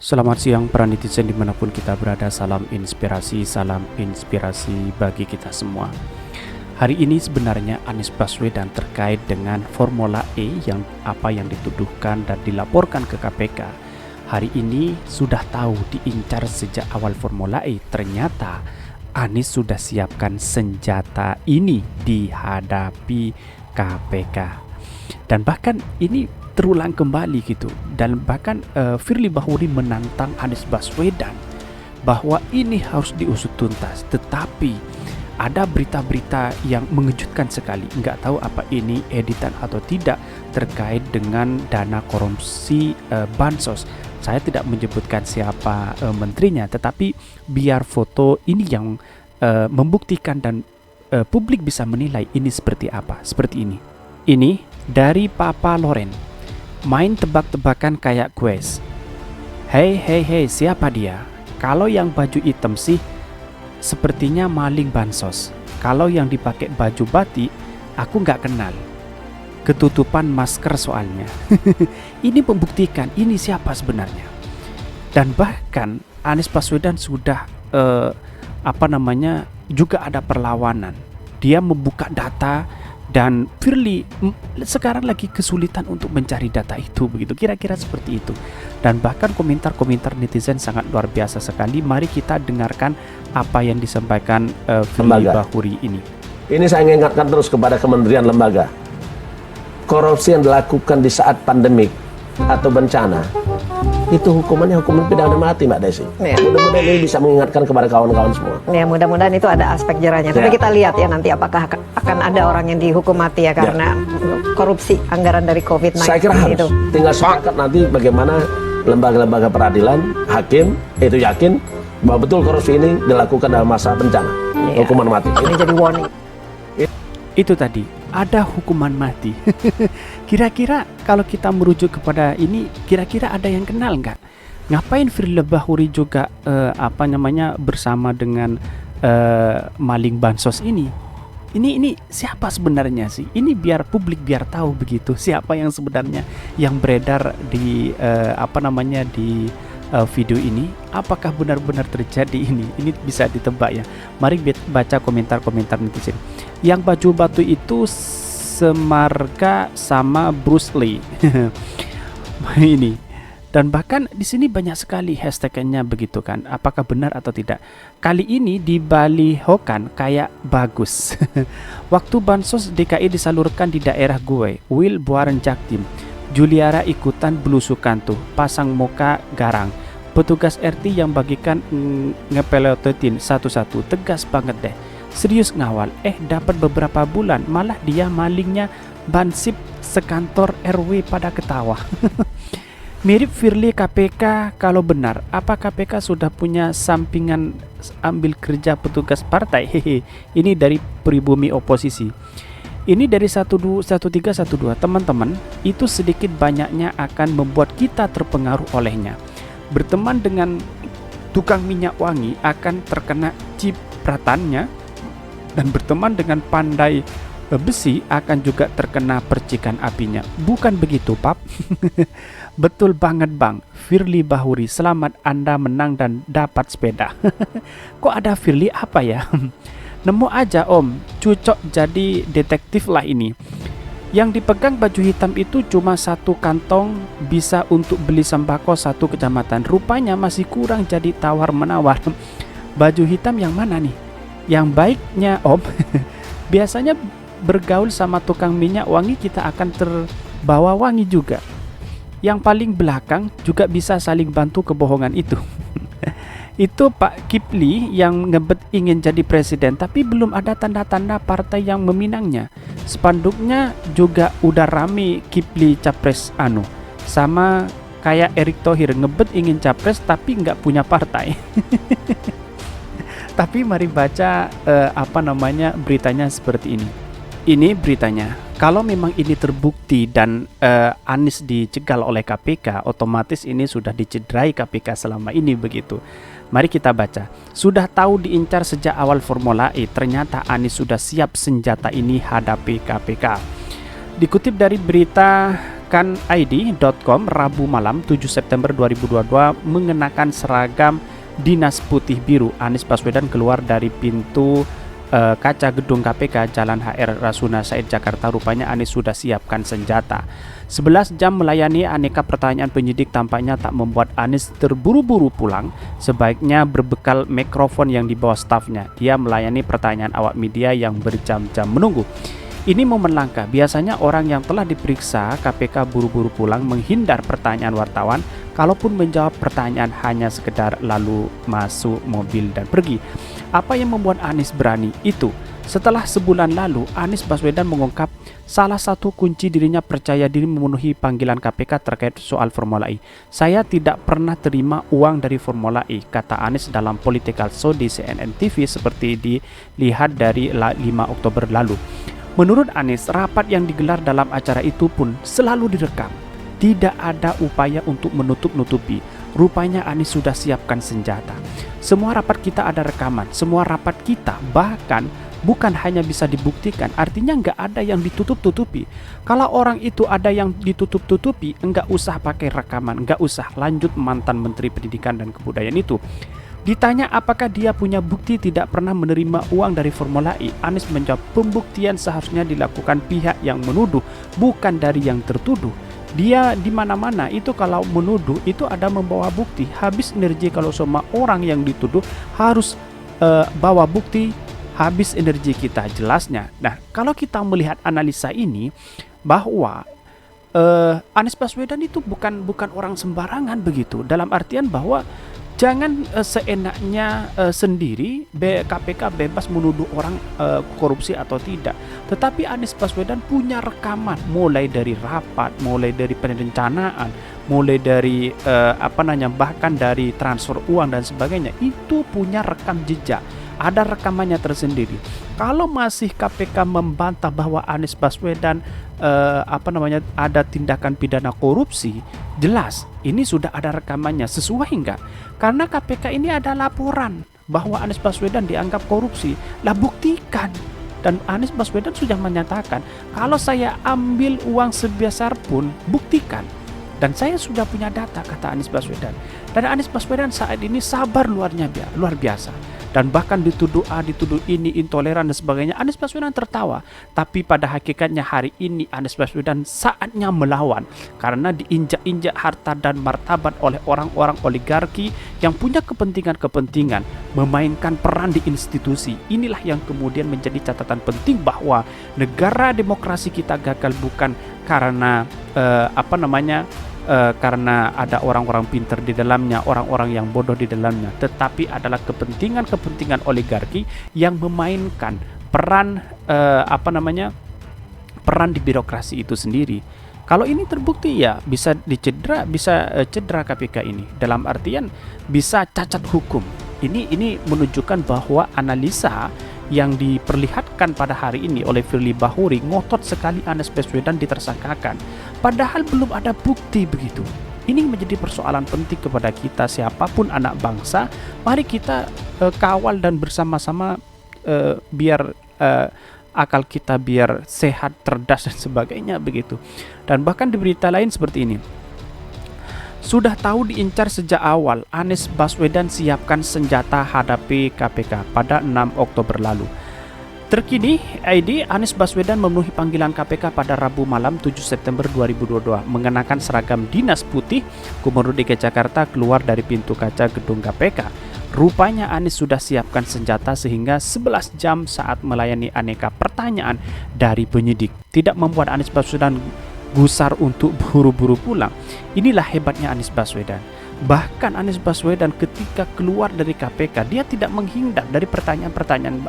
Selamat siang para netizen dimanapun kita berada, salam inspirasi bagi kita semua. Hari ini sebenarnya Anies Baswedan terkait dengan Formula E yang dituduhkan dan dilaporkan ke KPK. Hari ini sudah tahu diincar sejak awal Formula E, ternyata Anies sudah siapkan senjata ini dihadapi KPK. Dan bahkan ini terulang kembali gitu, dan bahkan Firly Bahuri menantang Anies Baswedan bahwa ini harus diusut tuntas. Tetapi ada berita-berita yang mengejutkan sekali, nggak tahu apa ini editan atau tidak, terkait dengan dana korupsi bansos. Saya tidak menyebutkan siapa menterinya, tetapi biar foto ini yang membuktikan dan publik bisa menilai ini seperti apa. Seperti ini. Ini dari Papa Loren. Main tebak-tebakan kayak kuis. Hei, siapa dia? Kalau yang baju hitam sih sepertinya maling bansos. Kalau yang dipakai baju batik, aku nggak kenal. Ketutupan masker soalnya. Ini membuktikan ini siapa sebenarnya. Dan bahkan Anies Baswedan sudah juga ada perlawanan. Dia membuka data. Dan Firly sekarang lagi kesulitan untuk mencari data itu, begitu kira-kira seperti itu. Dan bahkan komentar-komentar netizen sangat luar biasa sekali. Mari kita dengarkan apa yang disampaikan Firly Bahuri ini. Ini saya ingatkan terus kepada kementerian lembaga. Korupsi yang dilakukan di saat pandemik atau bencana, itu hukuman pidana mati, Mbak Desi. Ya. Mudah-mudahan ini bisa mengingatkan kepada kawan-kawan semua. Ya, mudah-mudahan itu ada aspek jerahnya. Tapi kita lihat ya nanti apakah akan ada orang yang dihukum mati ya karena korupsi anggaran dari COVID-19. Saya kira harus. Itu. Tinggal sepakat nanti bagaimana lembaga-lembaga peradilan, hakim itu yakin bahwa betul korupsi ini dilakukan dalam masa bencana, hukuman mati. Ini jadi warning. Itu tadi ada hukuman mati. Kira-kira kalau kita merujuk kepada ini, kira-kira ada yang kenal nggak? Ngapain Firly Bahuri juga bersama dengan maling bansos ini? Ini siapa sebenarnya sih? Ini biar publik biar tahu begitu siapa yang sebenarnya yang beredar di di video ini. Apakah benar-benar terjadi ini? Ini bisa ditebak ya. Mari baca komentar-komentar netizen. Yang baju batu itu semarga sama Bruce Lee. Ini. Dan bahkan di sini banyak sekali hashtagnya begitu kan. Apakah benar atau tidak? Kali ini dibalihokan kayak bagus. Waktu bansos DKI disalurkan di daerah gue, Will Buaran Jaktim, Juliara ikutan belusukan tuh, pasang muka garang. Petugas RT yang bagikan ngepelototin satu-satu, tegas banget deh. Serius ngawal, dapat beberapa bulan, malah dia malingnya bansip sekantor RW pada ketawa. Mirip Firly KPK kalau benar. Apa KPK sudah punya sampingan ambil kerja petugas partai? Hehe. Ini dari pribumi oposisi. Ini dari 1312. Teman-teman, itu sedikit banyaknya akan membuat kita terpengaruh olehnya. Berteman dengan tukang minyak wangi akan terkena cipratannya, dan berteman dengan pandai besi akan juga terkena percikan apinya. Bukan begitu, Pap? Betul banget, Bang. Firly Bahuri, selamat Anda menang dan dapat sepeda. Kok ada Firly apa ya? Nemu aja, Om. Cucok jadi detektif lah ini. Yang dipegang baju hitam itu cuma satu kantong, bisa untuk beli sembako satu kecamatan. Rupanya masih kurang, jadi tawar-menawar. Baju hitam yang mana nih? Yang baiknya, Om, biasanya bergaul sama tukang minyak wangi kita akan terbawa wangi juga. Yang paling belakang juga bisa saling bantu kebohongan itu. Itu Pak Kipli yang ngebet ingin jadi presiden, tapi belum ada tanda-tanda partai yang meminangnya. Spanduknya juga udah rame, Kipli capres sama kayak Erick Thohir ngebet ingin capres tapi nggak punya partai. Tapi mari baca beritanya seperti ini. Ini beritanya. Kalau memang ini terbukti dan Anies dicegal oleh KPK, otomatis ini sudah dicederai KPK selama ini begitu. Mari kita baca. Sudah tahu diincar sejak awal Formula E, ternyata Anies sudah siap senjata ini hadapi KPK. Dikutip dari berita Id.com Rabu malam 7 September 2022 mengenakan seragam dinas putih biru. Anies Baswedan keluar dari pintu kaca gedung KPK Jalan HR Rasuna Said Jakarta. Rupanya Anies sudah siapkan senjata. 11 jam melayani aneka pertanyaan penyidik tampaknya tak membuat Anies terburu-buru pulang. Sebaiknya berbekal mikrofon yang dibawa stafnya. Dia melayani pertanyaan awak media yang berjam-jam menunggu. Ini momen langka. Biasanya orang yang telah diperiksa KPK buru-buru pulang menghindar pertanyaan wartawan. Kalaupun menjawab pertanyaan hanya sekedar lalu masuk mobil dan pergi. Apa yang membuat Anies berani? Itu setelah sebulan lalu Anies Baswedan mengungkap salah satu kunci dirinya percaya diri memenuhi panggilan KPK terkait soal Formula E. Saya tidak pernah terima uang dari Formula E, kata Anies dalam Political Show di CNN TV seperti dilihat dari 5 Oktober lalu. Menurut Anies, rapat yang digelar dalam acara itu pun selalu direkam. Tidak ada upaya untuk menutup-nutupi. Rupanya Anies sudah siapkan senjata. Semua rapat kita ada rekaman. Semua rapat kita bahkan bukan hanya bisa dibuktikan, artinya nggak ada yang ditutup-tutupi. Kalau orang itu ada yang ditutup-tutupi, nggak usah pakai rekaman, nggak usah. Lanjut mantan Menteri Pendidikan dan Kebudayaan itu. Ditanya apakah dia punya bukti tidak pernah menerima uang dari Formula E, Anies menjawab pembuktian seharusnya dilakukan pihak yang menuduh, bukan dari yang tertuduh. Dia di mana-mana itu kalau menuduh itu ada membawa bukti. Habis energi kalau semua orang yang dituduh harus bawa bukti, habis energi kita jelasnya. Nah, kalau kita melihat analisa ini bahwa Anies Baswedan itu bukan orang sembarangan begitu, dalam artian bahwa jangan seenaknya sendiri KPK bebas menuduh orang korupsi atau tidak. Tetapi Anies Baswedan punya rekaman mulai dari rapat, mulai dari perencanaan, mulai dari bahkan dari transfer uang dan sebagainya. Itu punya rekam jejak. Ada rekamannya tersendiri. Kalau masih KPK membantah bahwa Anies Baswedan ada tindakan pidana korupsi, jelas ini sudah ada rekamannya. Sesuai enggak? Karena KPK ini ada laporan bahwa Anies Baswedan dianggap korupsi. Lah buktikan. Dan Anies Baswedan sudah menyatakan, kalau saya ambil uang sebesar pun, buktikan. Dan saya sudah punya data, kata Anies Baswedan. Dan Anies Baswedan saat ini sabar luar biasa. Dan bahkan dituduh A, dituduh ini, intoleran dan sebagainya. Anies Baswedan tertawa. Tapi pada hakikatnya hari ini Anies Baswedan saatnya melawan. Karena diinjak-injak harta dan martabat oleh orang-orang oligarki yang punya kepentingan-kepentingan. Memainkan peran di institusi. Inilah yang kemudian menjadi catatan penting bahwa negara demokrasi kita gagal bukan karena karena ada orang-orang pintar di dalamnya, orang-orang yang bodoh di dalamnya, tetapi adalah kepentingan-kepentingan oligarki yang memainkan peran peran di birokrasi itu sendiri. Kalau ini terbukti ya bisa cedera KPK ini, dalam artian bisa cacat hukum. Ini menunjukkan bahwa analisa yang diperlihatkan pada hari ini oleh Firly Bahuri ngotot sekali Anies Baswedan ditersangkakan. Padahal belum ada bukti begitu. Ini menjadi persoalan penting kepada kita siapapun anak bangsa. Mari kita kawal dan bersama-sama biar akal kita biar sehat, cerdas dan sebagainya begitu. Dan bahkan di berita lain seperti ini. Sudah tahu diincar sejak awal, Anies Baswedan siapkan senjata hadapi KPK pada 6 Oktober lalu. Terkini, Anies Baswedan memenuhi panggilan KPK pada Rabu malam 7 September 2022. Mengenakan seragam dinas putih, Gubernur DKI Jakarta keluar dari pintu kaca gedung KPK. Rupanya Anies sudah siapkan senjata sehingga 11 jam saat melayani aneka pertanyaan dari penyidik. Tidak membuat Anies Baswedan gusar untuk buru-buru pulang. Inilah hebatnya Anies Baswedan. Bahkan Anies Baswedan ketika keluar dari KPK, dia tidak menghindar dari pertanyaan-pertanyaan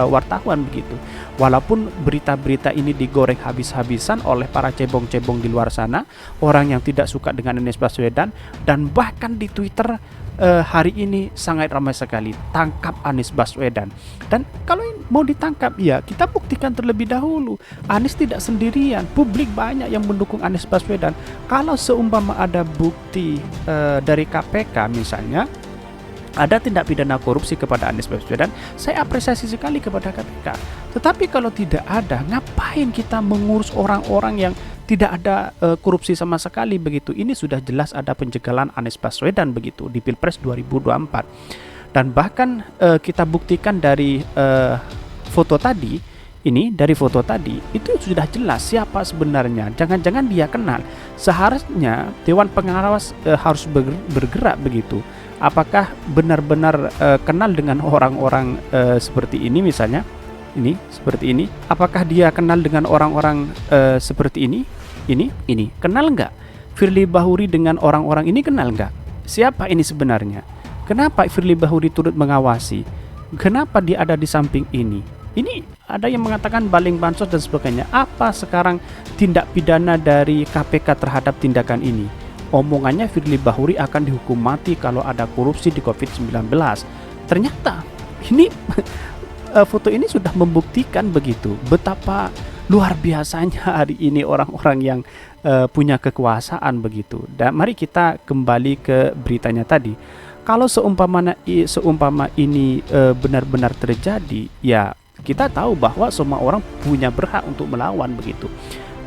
wartawan begitu. Walaupun berita-berita ini digoreng habis-habisan oleh para cebong-cebong di luar sana, orang yang tidak suka dengan Anies Baswedan, dan bahkan di Twitter hari ini sangat ramai sekali, tangkap Anies Baswedan. Dan kalau mau ditangkap ya kita buktikan terlebih dahulu. Anies tidak sendirian, publik banyak yang mendukung Anies Baswedan. Kalau seumpama ada bukti dari KPK misalnya, ada tindak pidana korupsi kepada Anies Baswedan, saya apresiasi sekali kepada KPK. Tetapi kalau tidak ada, ngapain kita mengurus orang-orang yang tidak ada korupsi sama sekali begitu? Ini sudah jelas ada penjagalan Anies Baswedan begitu di Pilpres 2024. Dan bahkan kita buktikan dari foto tadi, dari foto tadi itu sudah jelas siapa sebenarnya. Jangan-jangan dia kenal. Seharusnya Dewan Pengawas harus bergerak begitu. Apakah benar-benar kenal dengan orang-orang seperti ini misalnya? Seperti ini. Apakah dia kenal dengan orang-orang seperti ini? Ini. Kenal nggak? Firly Bahuri dengan orang-orang ini kenal nggak? Siapa ini sebenarnya? Kenapa Firly Bahuri turut mengawasi? Kenapa dia ada di samping ini? Ini ada yang mengatakan baling bansos dan sebagainya. Apa sekarang tindak pidana dari KPK terhadap tindakan ini? Omongannya Firly Bahuri akan dihukum mati kalau ada korupsi di COVID-19. Ternyata ini foto ini sudah membuktikan begitu betapa luar biasanya hari ini orang-orang yang punya kekuasaan begitu. Dan mari kita kembali ke beritanya tadi. Kalau seumpama ini benar-benar terjadi, ya kita tahu bahwa semua orang punya berhak untuk melawan begitu.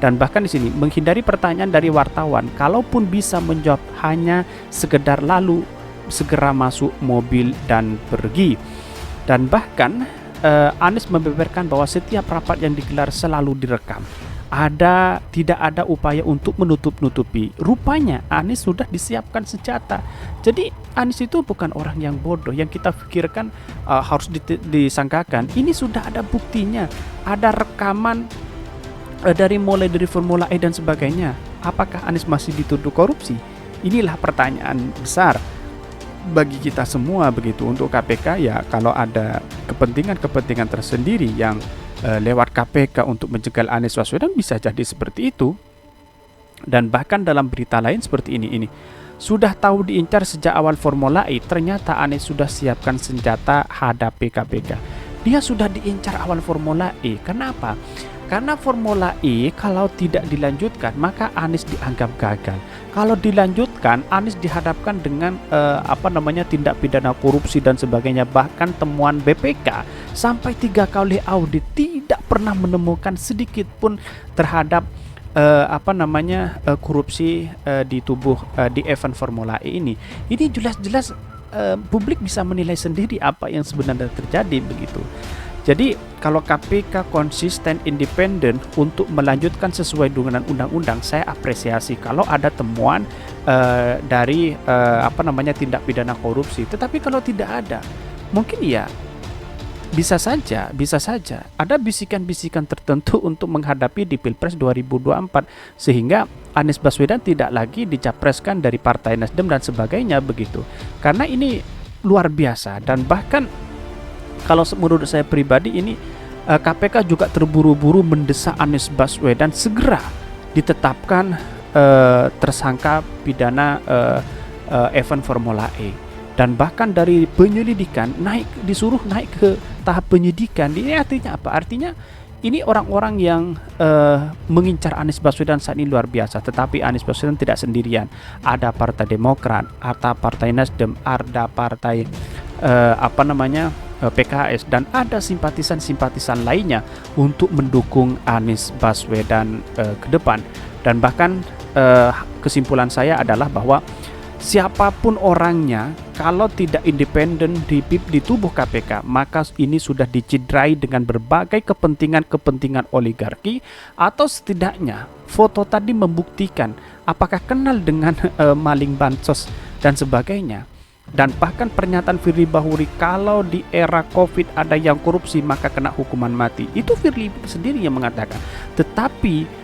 Dan bahkan di sini menghindari pertanyaan dari wartawan, kalaupun bisa menjawab hanya sekedar lalu segera masuk mobil dan pergi. Dan bahkan Anies membeberkan bahwa setiap rapat yang digelar selalu direkam. Tidak ada upaya untuk menutup-nutupi. Rupanya Anies sudah disiapkan senjata. Jadi Anies itu bukan orang yang bodoh yang kita pikirkan harus disangkakan. Ini sudah ada buktinya. Ada rekaman mulai dari Formula E dan sebagainya. Apakah Anies masih dituduh korupsi? Inilah pertanyaan besar bagi kita semua begitu. Untuk KPK ya kalau ada kepentingan tersendiri yang lewat KPK untuk menjegal Anies Baswedan bisa jadi seperti itu. Dan bahkan dalam berita lain seperti ini sudah tahu diincar sejak awal Formula E, ternyata Anies sudah siapkan senjata hadapi KPK. Dia sudah diincar awal Formula E. Kenapa? Karena Formula E kalau tidak dilanjutkan maka Anies dianggap gagal. Kalau dilanjutkan Anies dihadapkan dengan tindak pidana korupsi dan sebagainya. Bahkan temuan BPK sampai 3 kali audit tidak pernah menemukan sedikit pun terhadap korupsi di tubuh di event Formula E ini. Ini jelas-jelas publik bisa menilai sendiri apa yang sebenarnya terjadi begitu. Jadi kalau KPK konsisten independen untuk melanjutkan sesuai dengan undang-undang, saya apresiasi kalau ada temuan dari tindak pidana korupsi. Tetapi kalau tidak ada, mungkin ya bisa saja ada bisikan-bisikan tertentu untuk menghadapi di Pilpres 2024 sehingga Anies Baswedan tidak lagi dicapreskan dari Partai Nasdem dan sebagainya begitu. Karena ini luar biasa dan bahkan kalau menurut saya pribadi ini KPK juga terburu-buru mendesak Anies Baswedan segera ditetapkan tersangka pidana event Formula E. Dan bahkan dari penyelidikan disuruh naik ke tahap penyidikan. Ini artinya apa? Artinya ini orang-orang yang mengincar Anies Baswedan saat ini luar biasa. Tetapi Anies Baswedan tidak sendirian. Ada Partai Demokrat, ada Partai Nasdem, ada Partai PKS, dan ada simpatisan-simpatisan lainnya untuk mendukung Anies Baswedan ke depan. Dan bahkan kesimpulan saya adalah bahwa siapapun orangnya kalau tidak independen di tubuh KPK, maka ini sudah dicidrai dengan berbagai kepentingan oligarki, atau setidaknya foto tadi membuktikan apakah kenal dengan maling bansos dan sebagainya. Dan bahkan pernyataan Firly Bahuri kalau di era COVID ada yang korupsi maka kena hukuman mati, itu Firly sendiri yang mengatakan. Tetapi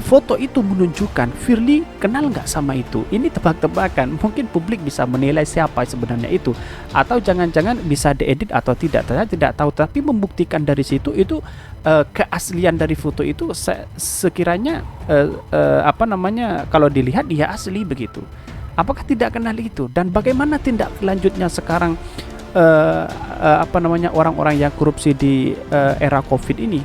foto itu menunjukkan Firly kenal nggak sama itu. Ini tebak-tebakan, mungkin publik bisa menilai siapa sebenarnya itu, atau jangan-jangan bisa diedit atau tidak, saya tidak tahu. Tapi membuktikan dari situ itu keaslian dari foto itu sekiranya kalau dilihat dia asli begitu. Apakah tidak kenal itu? Dan bagaimana tindak lanjutnya sekarang orang-orang yang korupsi di era COVID ini,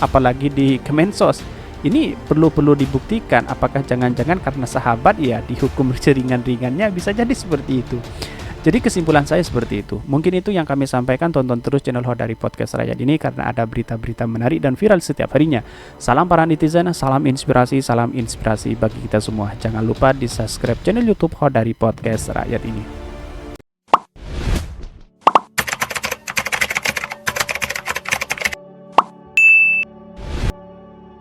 apalagi di Kemensos? Ini perlu dibuktikan. Apakah jangan-jangan karena sahabat ya dihukum seringan-ringannya, bisa jadi seperti itu. Jadi kesimpulan saya seperti itu. Mungkin itu yang kami sampaikan. Tonton terus channel Hodari Podcast Rakyat ini karena ada berita-berita menarik dan viral setiap harinya. Salam para netizen, salam inspirasi bagi kita semua. Jangan lupa di subscribe channel YouTube Hodari Podcast Rakyat ini.